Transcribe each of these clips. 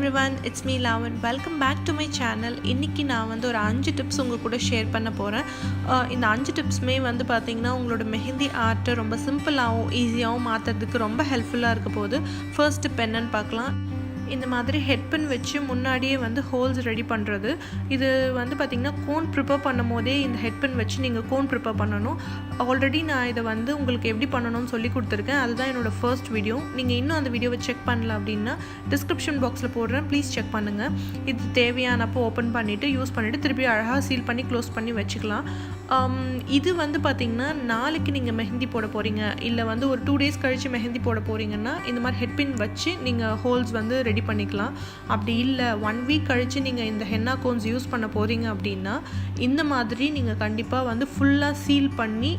everyone, it's me Lavan. Welcome back to my channel. இன்னைக்கு நான் வந்து ஒரு 5 டிப்ஸ் உங்க கூட ஷேர் பண்ண போறேன். இந்த 5 டிப்ஸ்மே வந்து பாத்தீங்கன்னா உங்களோட மெஹந்தி ஆர்ட் ரொம்ப சிம்பிளாவும் ஈஸியாவும் மாத்துறதுக்கு ரொம்ப ஹெல்ப்ஃபுல்லா இருக்க போகுது. ஃபர்ஸ்ட் டிப் என்னன்னு பார்க்கலாம். இந்த மாதிரி ஹெட் பின் வச்சு முன்னாடியே வந்து ஹோல்ஸ் ரெடி பண்ணுறது. இது வந்து பார்த்திங்கன்னா கோன் ப்ரிப்பேர் பண்ணும் போதே இந்த ஹெட் பின் வச்சு நீங்கள் கோன் ப்ரிப்பேர் பண்ணணும். ஆல்ரெடி நான் இதை வந்து உங்களுக்கு எப்படி பண்ணணும்னு சொல்லி கொடுத்துருக்கேன். அதுதான் என்னோடய ஃபர்ஸ்ட் வீடியோ. நீங்கள் இன்னும் அந்த வீடியோவை செக் பண்ணல அப்படின்னா டிஸ்கிரிப்ஷன் பாக்ஸில் போடுறேன், ப்ளீஸ் செக் பண்ணுங்கள். இது தேவையானப்போ ஓப்பன் பண்ணிவிட்டு யூஸ் பண்ணிவிட்டு திருப்பி அழகாக சீல் பண்ணி க்ளோஸ் பண்ணி வச்சுக்கலாம். இது வந்து பார்த்திங்கன்னா நாளைக்கு நீங்கள் மெஹந்தி போட போகிறீங்க, இல்லை வந்து ஒரு 2 days கழித்து மெஹந்தி போட போகிறீங்கன்னா இந்த மாதிரி ஹெட் பின் வச்சு நீங்கள் ஹோல்ஸ் வந்து ரெடி பண்ணிக்கலாம். அப்படி இல்லை 1 week கழித்து நீங்கள் இந்த ஹென்னா கோன்ஸ் யூஸ் பண்ண போகிறீங்க அப்படின்னா இந்த மாதிரி நீங்கள் கண்டிப்பாக வந்து ஃபுல்லாக சீல் பண்ணி,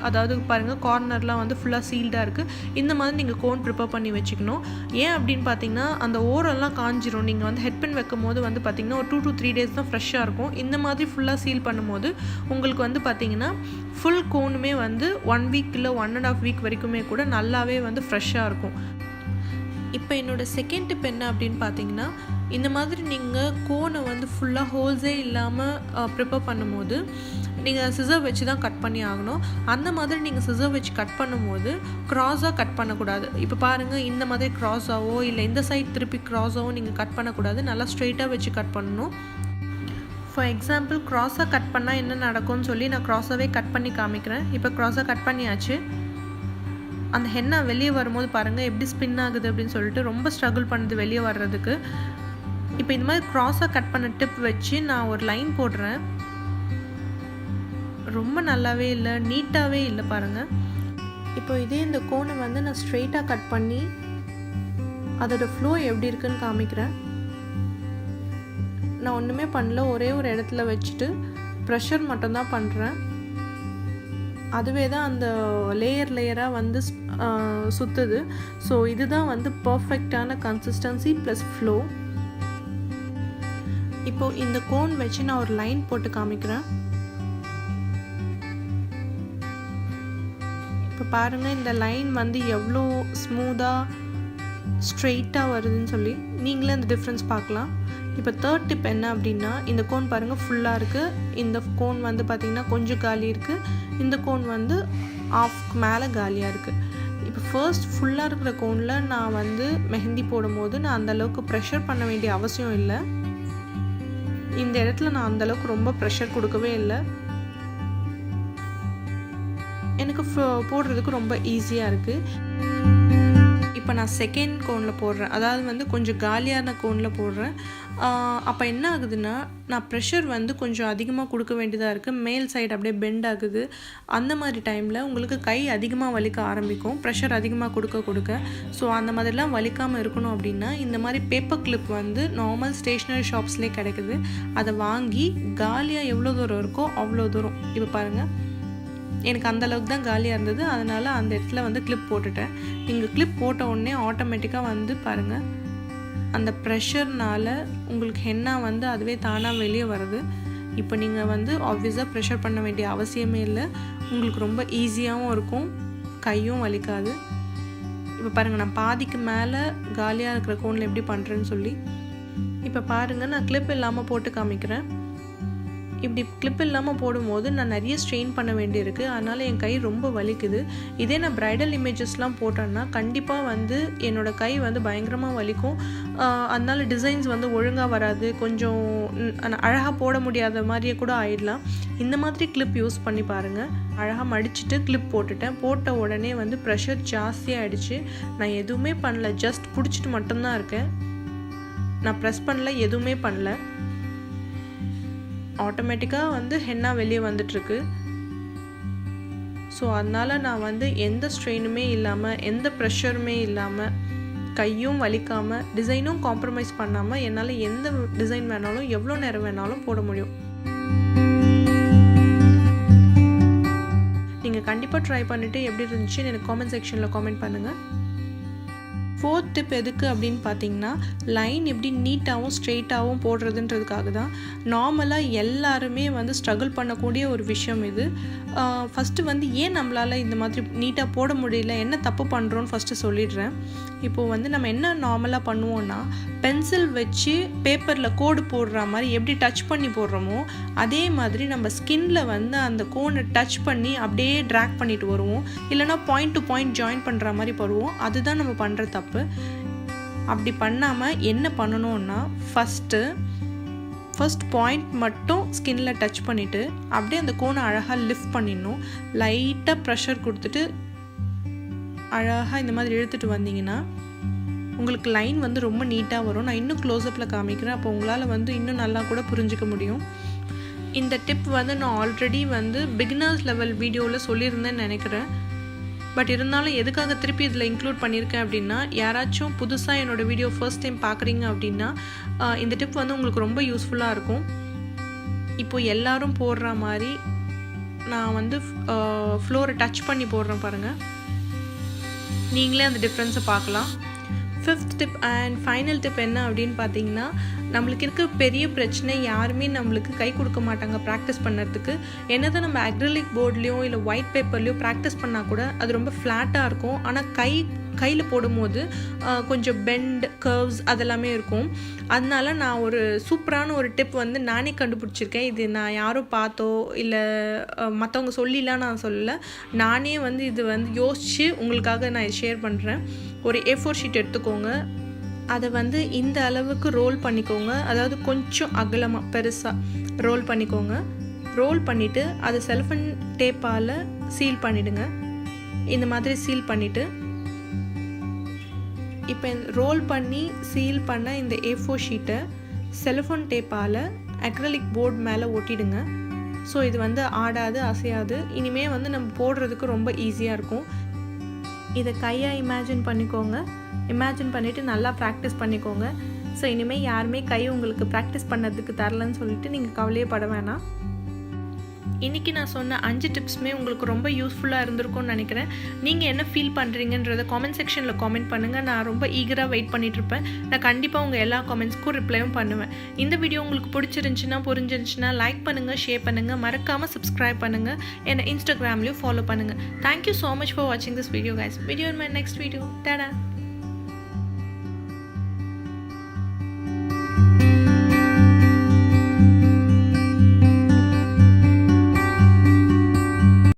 அதாவது பாருங்கள் கார்னர்லாம் வந்து ஃபுல்லாக சீல்டாக இருக்குது, இந்த மாதிரி நீங்கள் கோன் ப்ரிப்பேர் பண்ணி வச்சுக்கணும். ஏன் அப்படின்னு பார்த்தீங்கன்னா அந்த ஓரெல்லாம் காஞ்சிரும். நீங்கள் வந்து ஹெட் பின் வைக்கும் போது வந்து பார்த்திங்கன்னா ஒரு 2 to 3 days தான் ஃப்ரெஷ்ஷாக இருக்கும். இந்த மாதிரி ஃபுல்லாக சீல் பண்ணும்போது உங்களுக்கு வந்து பார்த்திங்கன்னா ஃபுல் கோனுமே வந்து 1 week இல்லை 1.5 week வரைக்குமே கூட நல்லாவே வந்து ஃப்ரெஷ்ஷாக இருக்கும். இப்போ என்னோடய செகண்ட் டிப் என்ன அப்படின்னு பார்த்தீங்கன்னா, இந்த மாதிரி நீங்கள் கோனை வந்து ஃபுல்லாக ஹோல்ஸே இல்லாமல் ப்ரிப்பேர் பண்ணும்போது நீங்கள் சிசர் வச்சு தான் கட் பண்ணி ஆகணும். அந்த மாதிரி நீங்கள் சிசர் வச்சு கட் பண்ணும்போது க்ராஸாக கட் பண்ணக்கூடாது. இப்போ பாருங்கள், இந்த மாதிரி க்ராஸாவோ இல்லை இந்த சைட் திருப்பி க்ராஸாவோ நீங்கள் கட் பண்ணக்கூடாது. நல்லா ஸ்ட்ரெயிட்டாக வச்சு கட் பண்ணணும். ஃபார் எக்ஸாம்பிள் க்ராஸாக கட் பண்ணால் என்ன நடக்கும்னு சொல்லி நான் க்ராஸாகவே கட் பண்ணி காமிக்கிறேன். இப்போ க்ராஸாக கட் பண்ணியாச்சு. அந்த ஹென்னா வெளியே வரும்போது பாருங்கள் எப்படி ஸ்பின் ஆகுது அப்படின்னு சொல்லிட்டு ரொம்ப ஸ்ட்ரகிள் பண்ணுது வெளியே வர்றதுக்கு. இப்போ இந்த மாதிரி க்ராஸாக கட் பண்ண டிப் வச்சு நான் ஒரு லைன் போடுறேன். ரொம்ப நல்லாவே இல்லை, நீட்டாகவே இல்லை பாருங்கள். இப்போ இதே இந்த கோனை வந்து நான் ஸ்ட்ரெயிட்டாக கட் பண்ணி அதோட ஃப்ளோ எப்படி இருக்குன்னு காமிக்கிறேன். நான் ஒன்றுமே பண்ணல, ஒரே ஒரு இடத்துல வச்சுட்டு ப்ரெஷர் மட்டும்தான் பண்ணுறேன். அதுவே தான் அந்த லேயராக வந்து சுற்றுது. ஸோ இதுதான் வந்து பர்ஃபெக்டான கன்சிஸ்டன்சி ப்ளஸ் ஃப்ளோ. இப்போது இந்த கோன் வச்சு நான் ஒரு லைன் போட்டு காமிக்கிறேன். இப்போ பாருங்கள் இந்த லைன் வந்து எவ்வளோ ஸ்மூத்தாக ஸ்ட்ரெயிட்டாக வருதுன்னு சொல்லி நீங்களே அந்த டிஃப்ரென்ஸ் பார்க்கலாம். இப்போ தேர்ட் டிப் என்ன அப்படின்னா, இந்த கோன் பாருங்கள் ஃபுல்லாக இருக்குது. இந்த கோன் வந்து பார்த்திங்கன்னா கொஞ்சம் காலி இருக்குது. இந்த கோன் வந்து ஆஃப்க்கு மேலே காலியாக இருக்குது. இப்போ ஃபர்ஸ்ட் ஃபுல்லாக இருக்கிற கோனில் நான் வந்து மெஹந்தி போடும்போது நான் அந்தளவுக்கு ப்ரெஷர் பண்ண வேண்டிய அவசியம் இல்லை. இந்த இடத்துல நான் அந்தளவுக்கு ரொம்ப ப்ரெஷர் கொடுக்கவே இல்லை. எனக்கு போடுறதுக்கு ரொம்ப ஈஸியாக இருக்குது. இப்போ நான் செகண்ட் கோனில் போடுறேன், அதாவது வந்து கொஞ்சம் காலியான கோனில் போடுறேன். அப்போ என்ன ஆகுதுன்னா, நான் ப்ரெஷர் வந்து கொஞ்சம் அதிகமாக கொடுக்க வேண்டியதாக இருக்குது. மேல் சைடு அப்படியே பெண்ட் ஆகுது. அந்த மாதிரி டைமில் உங்களுக்கு கை அதிகமாக வலிக்க ஆரம்பிக்கும், ப்ரெஷர் அதிகமாக கொடுக்க. ஸோ அந்த மாதிரிலாம் வலிக்காமல் இருக்கணும் அப்படின்னா இந்த மாதிரி பேப்பர் கிளிப் வந்து நார்மல் ஸ்டேஷ்னரி ஷாப்ஸ்லேயே கிடைக்குது. அதை வாங்கி காலியாக எவ்வளோ தூரம் இருக்கோ அவ்வளோ தூரம், இப்போ பாருங்கள் எனக்கு அந்தளவுக்கு தான் காலியாக இருந்தது, அதனால் அந்த இடத்துல வந்து கிளிப் போட்டுட்டேன். நீங்கள் கிளிப் போட்ட உடனே ஆட்டோமேட்டிக்காக வந்து பாருங்கள் அந்த ப்ரெஷர்னால் உங்களுக்கு ஹென்னா வந்து அதுவே தானாக வெளியே வருது. இப்போ நீங்கள் வந்து ஆப்வியஸாக ப்ரெஷர் பண்ண வேண்டிய அவசியமே இல்லை. உங்களுக்கு ரொம்ப ஈஸியாகவும் இருக்கும், கையும் வலிக்காது. இப்போ பாருங்கள் நான் பாதிக்கு மேலே காலியாக இருக்கிற கோனில் எப்படி பண்ணுறேன்னு சொல்லி. இப்போ பாருங்கள் நான் கிளிப் இல்லாமல் போட்டு காமிக்கிறேன். இப்படி கிளிப் இல்லாமல் போடும்போது நான் நிறைய ஸ்ட்ரெயின் பண்ண வேண்டியிருக்கு, அதனால் என் கை ரொம்ப வலிக்குது. இதே நான் ப்ரைடல் இமேஜஸ்லாம் போட்டேன்னா கண்டிப்பாக வந்து என்னோடய கை வந்து பயங்கரமாக வலிக்கும். அதனால டிசைன்ஸ் வந்து ஒழுங்காக வராது, கொஞ்சம் அழகாக போட முடியாத மாதிரியே கூட ஆயிடலாம். இந்த மாதிரி கிளிப் யூஸ் பண்ணி பாருங்கள். அழகாக மடிச்சுட்டு கிளிப் போட்ட உடனே வந்து ப்ரெஷர் ஜாஸ்தியாகிடுச்சு. நான் எதுவுமே பண்ணல, ஜஸ்ட் பிடிச்சிட்டு மட்டும்தான் இருக்கேன். நான் ப்ரெஸ் பண்ணல, எதுவுமே பண்ணல. ஆட்டோமேட்டிக்காக வந்து ஹென்னா வெளியே வந்துட்டுருக்கு. ஸோ அதனால் நான் வந்து எந்த ஸ்ட்ரெயினுமே இல்லாமல் எந்த ப்ரெஷருமே இல்லாமல் கையும் வலிக்காமல் டிசைனும் காம்ப்ரமைஸ் பண்ணாமல் என்னால் எந்த டிசைன் வேணாலும் எவ்வளோ நேரம் வேணாலும் போட முடியும். நீங்கள் கண்டிப்பாக ட்ரை பண்ணிவிட்டு எப்படி இருந்துச்சுன்னு எனக்கு காமெண்ட் செக்ஷனில் காமெண்ட் பண்ணுங்கள். 4th டிப் எதுக்கு அப்படின்னு பார்த்தீங்கன்னா, லைன் எப்படி நீட்டாகவும் ஸ்ட்ரெயிட்டாகவும் போடுறதுன்றதுக்காக தான். நார்மலாக எல்லாருமே வந்து ஸ்ட்ரகிள் பண்ணக்கூடிய ஒரு விஷயம் இது. ஃபஸ்ட்டு வந்து ஏன் நம்மளால் இந்த மாதிரி நீட்டாக போட முடியல, என்ன தப்பு பண்ணுறோன்னு ஃபஸ்ட்டு சொல்லிடுறேன். இப்போது வந்து நம்ம என்ன நார்மலாக பண்ணுவோன்னா, பென்சில் வச்சு பேப்பரில் கோடு போடுற மாதிரி எப்படி டச் பண்ணி போடுறோமோ அதே மாதிரி நம்ம ஸ்கின்ல வந்து அந்த கோனை டச் பண்ணி அப்படியே ட்ராக் பண்ணிட்டு வருவோம். இல்லைனா பாயிண்ட் டு பாயிண்ட் ஜாயின் பண்ணுற மாதிரி போடுவோம். அதுதான் நம்ம பண்ணுற தப்பு. அப்படி பண்ணாமல் என்ன பண்ணணும்னா, ஃபஸ்ட் பாயிண்ட் மட்டும் ஸ்கின்ல டச் பண்ணிவிட்டு அப்படியே அந்த கோனை அழகாக லிஃப்ட் பண்ணிடணும். லைட்டாக ப்ரெஷர் கொடுத்துட்டு அழகாக இந்த மாதிரி இழுத்துட்டு வந்தீங்கன்னா உங்களுக்கு லைன் வந்து ரொம்ப நீட்டாக வரும். நான் இன்னும் க்ளோஸ்அப்பில் காமிக்கிறேன். அப்போ உங்களால் வந்து இன்னும் நல்லா கூட புரிஞ்சிக்க முடியும். இந்த டிப் வந்து நான் ஆல்ரெடி வந்து பிகினர்ஸ் லெவல் வீடியோவில் சொல்லியிருந்தேன்னு நினைக்கிறேன். பட் இருந்தாலும் எதுக்காக திருப்பி இதில் இன்க்ளூட் பண்ணியிருக்கேன் அப்படின்னா, யாராச்சும் புதுசாக என்னோடய வீடியோ ஃபர்ஸ்ட் டைம் பார்க்குறீங்க அப்படின்னா இந்த டிப் வந்து உங்களுக்கு ரொம்ப யூஸ்ஃபுல்லாக இருக்கும். இப்போது எல்லோரும் போடுற மாதிரி நான் வந்து ஃப்ளோரை டச் பண்ணி போடுறேன் பாருங்கள். நீங்களே அந்த டிஃப்ரென்ஸை பார்க்கலாம். 5th tip and final tip என்ன அப்படின்னு பார்த்தீங்கன்னா, நம்மளுக்கு இருக்க பெரிய பிரச்சனை யாருமே நம்மளுக்கு கை கொடுக்க மாட்டாங்க ப்ராக்டிஸ் பண்ணுறதுக்கு. என்னதான் நம்ம அக்ரிலிக் போர்ட்லேயோ இல்லை ஒயிட் பேப்பர்லேயோ ப்ராக்டிஸ் பண்ணால் கூட அது ரொம்ப ஃப்ளாட்டாக இருக்கும். ஆனால் கையில் போடும்போது கொஞ்சம் பெண்ட் கர்வ்ஸ் அதெல்லாமே இருக்கும். அதனால நான் ஒரு சூப்பரான ஒரு டிப் வந்து நானே கண்டுபிடிச்சிருக்கேன். இது நான் யாரும் பார்த்தோ இல்லை மற்றவங்க சொல்லிலாம் நான் சொல்லலை. நானே வந்து இது வந்து யோசித்து உங்களுக்காக நான் ஷேர் பண்ணுறேன். ஒரு A4 ஷீட் எடுத்துக்கோங்க. அதை வந்து இந்த அளவுக்கு ரோல் பண்ணிக்கோங்க. அதாவது கொஞ்சம் அகலமாக பெருசாக ரோல் பண்ணிக்கோங்க. ரோல் பண்ணிவிட்டு அதை செல்ஃபன் டேப்பால் சீல் பண்ணிவிடுங்க. இந்த மாதிரி சீல் பண்ணிவிட்டு இப்போ ரோல் பண்ணி சீல் பண்ண இந்த A4 ஷீட்டை செல்ஃபோன் டேப்பால் அக்ரிலிக் போர்டு மேலே ஒட்டிடுங்க. ஸோ இது வந்து ஆடாது அசையாது. இனிமேல் வந்து நம்ம போடுறதுக்கு ரொம்ப ஈஸியாக இருக்கும். இதை கையாக இமேஜின் பண்ணிவிட்டு நல்லா ப்ராக்டிஸ் பண்ணிக்கோங்க. ஸோ இனிமேல் யாருமே கை உங்களுக்கு ப்ராக்டிஸ் பண்ணதுக்கு தரலன்னு சொல்லிட்டு நீங்கள் கவலையே பட வேணாம். இன்றைக்கி நான் சொன்ன 5 டிப்ஸுமே உங்களுக்கு ரொம்ப யூஸ்ஃபுல்லாக இருந்திருக்கும்னு நினைக்கிறேன். நீங்கள் என்ன ஃபீல் பண்ணுறீங்கன்றதை காமெண்ட் செக்ஷனில் காமெண்ட் பண்ணுங்கள். நான் ரொம்ப ஈகராக வெயிட் பண்ணிகிட்ருப்பேன். நான் கண்டிப்பாக உங்கள் எல்லா காமெண்ட்ஸ்க்கும் ரிப்ளையும் பண்ணுவேன். இந்த வீடியோ உங்களுக்கு புரிஞ்சிருந்துச்சுன்னா லைக் பண்ணுங்கள், ஷேர் பண்ணுங்கள், மறக்காமல் சப்ஸ்கிரைப் பண்ணுங்கள். என்னை இன்ஸ்டாகிராம்லேயும் ஃபாலோ பண்ணுங்கள். தேங்க்யூ ஸோ மச் ஃபார் வாட்சிங் this video guys. Video in my next video. Tata.